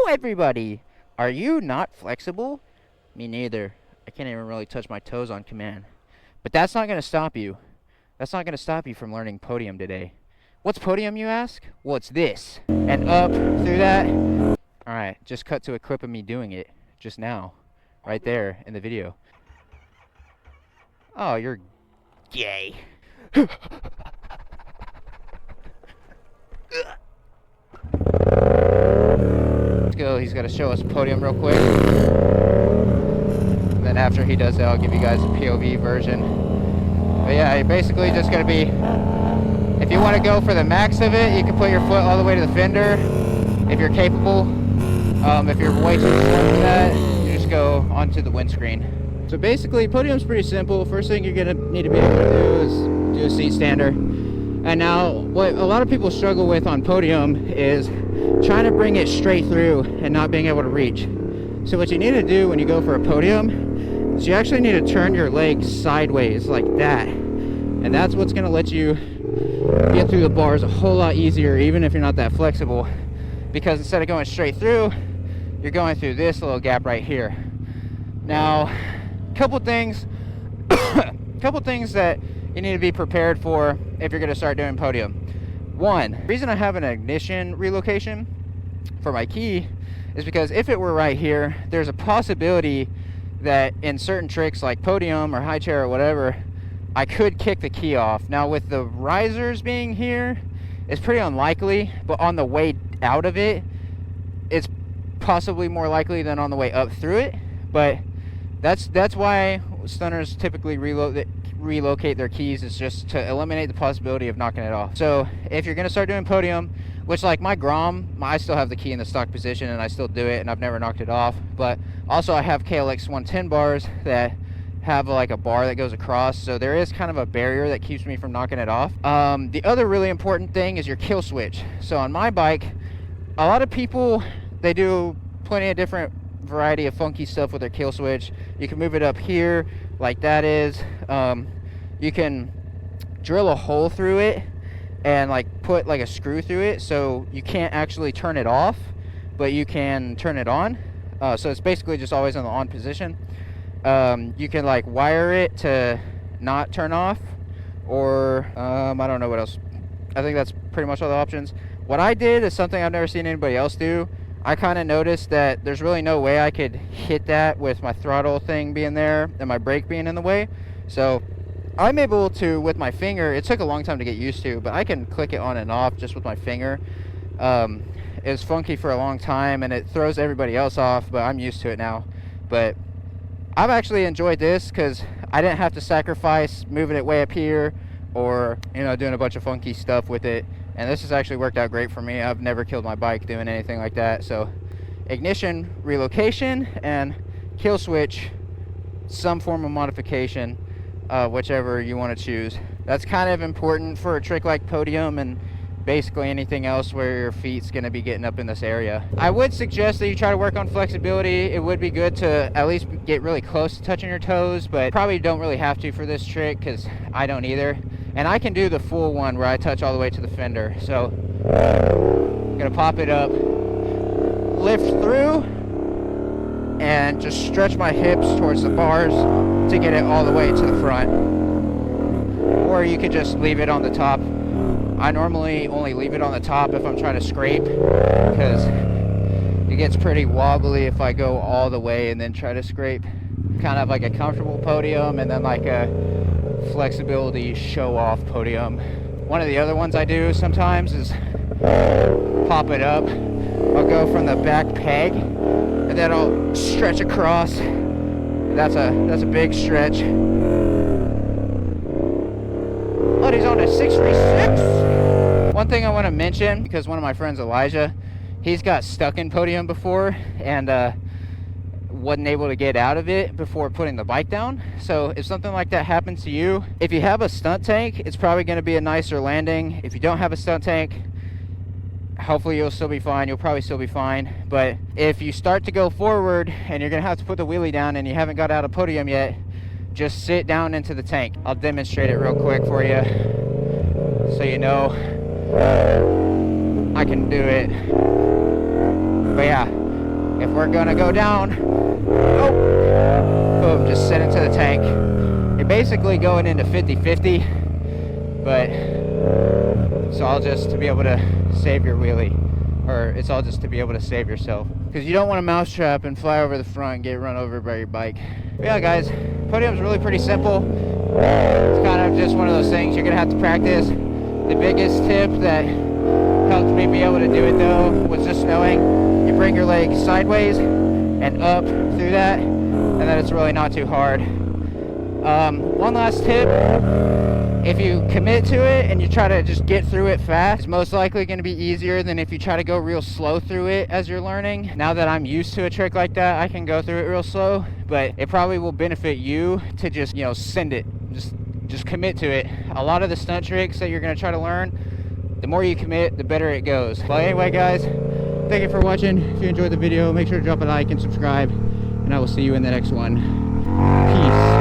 everybody! Are you not flexible? Me neither. I can't even really touch my toes on command. But that's not going to stop you. That's not going to stop you from learning Podium today. What's Podium, you ask? Well, it's this. And up through that. Alright, just cut to a clip of me doing it just now. Right there in the video. Oh, you're gay. Let's go. He's got to show us Podium real quick. And then after he does that, I'll give you guys a POV version. But yeah, you're basically just going to be, if you want to go for the max of it, you can put your foot all the way to the fender if you're capable. If you're way too slow for that, you just go onto the windscreen. So basically, Podium's pretty simple. First thing you're going to need to be able to do is do a seat stander. And now, what a lot of people struggle with on Podium is trying to bring it straight through and not being able to reach. So what you need to do when you go for a Podium is you actually need to turn your legs sideways like that. And that's what's going to let you get through the bars a whole lot easier, even if you're not that flexible. Because instead of going straight through, you're going through this little gap right here. Now, couple things that you need to be prepared for if you're going to start doing Podium. One, the reason I have an ignition relocation for my key is because if it were right here, there's a possibility that in certain tricks like Podium or high chair or whatever, I could kick the key off. Now with the risers being here, it's pretty unlikely, but on the way out of it, it's possibly more likely than on the way up through it. But that's why stunners typically relocate their keys, is just to eliminate the possibility of knocking it off. So if you're going to start doing Podium, which like my Grom, I still have the key in the stock position and I still do it and I've never knocked it off. But also I have KLX 110 bars that have like a bar that goes across, so there is kind of a barrier that keeps me from knocking it off. The other really important thing is your kill switch. So on my bike, a lot of people, they do plenty of different variety of funky stuff with their kill switch. You can move it up here like that is. You can drill a hole through it and like put like a screw through it, so you can't actually turn it off, but you can turn it on. So it's basically just always in the on position. You can like wire it to not turn off, or I don't know what else. I think that's pretty much all the options. What I did is something I've never seen anybody else do. I kind of noticed that there's really no way I could hit that with my throttle thing being there and my brake being in the way. So I'm able to, with my finger, it took a long time to get used to, but I can click it on and off just with my finger. It's funky for a long time and it throws everybody else off, but I'm used to it now. But I've actually enjoyed this because I didn't have to sacrifice moving it way up here or, you know, doing a bunch of funky stuff with it. And this has actually worked out great for me. I've never killed my bike doing anything like that. So ignition relocation and kill switch, some form of modification, whichever you want to choose. That's kind of important for a trick like Podium and basically anything else where your feet's going to be getting up in this area. I would suggest that you try to work on flexibility. It would be good to at least get really close to touching your toes, but probably don't really have to for this trick because I don't either. And I can do the full one where I touch all the way to the fender. So I'm going to pop it up, lift through, and just stretch my hips towards the bars to get it all the way to the front. Or you could just leave it on the top. I normally only leave it on the top if I'm trying to scrape, because it gets pretty wobbly if I go all the way and then try to scrape. Kind of like a comfortable Podium and then like a flexibility show-off Podium. One of the other ones I do sometimes is pop it up. I'll go from the back peg and then I'll stretch across. That's a big stretch. Oh, he's on a 636. One thing I want to mention, because one of my friends, Elijah, he's got stuck in Podium before and wasn't able to get out of it before putting the bike down. So if something like that happens to you, if you have a stunt tank, it's probably going to be a nicer landing. If you don't have a stunt tank, hopefully you'll still be fine. You'll probably still be fine. But if you start to go forward and you're going to have to put the wheelie down and you haven't got out of Podium yet, just sit down into the tank. I'll demonstrate it real quick for you so you know I can do it. But yeah, if we're gonna go down, oh, boom, just sit into the tank. You're basically going into 50-50, but it's all just to be able to save your wheelie, or it's all just to be able to save yourself, because you don't want to mousetrap and fly over the front and get run over by your bike. But yeah, guys, Podium's really pretty simple. It's kind of just one of those things you're gonna have to practice. The biggest tip that helped me be able to do it though was just knowing you bring your leg sideways and up through that, and then it's really not too hard. One last tip: if you commit to it and you try to just get through it fast, it's most likely going to be easier than if you try to go real slow through it as you're learning. Now that I'm used to a trick like that, I can go through it real slow, but it probably will benefit you to just, you know, send it. Just commit to it. A lot of the stunt tricks that you're going to try to learn, the more you commit, the better it goes. Well, anyway, guys, thank you for watching. If you enjoyed the video, make sure to drop a like and subscribe, and I will see you in the next one. Peace.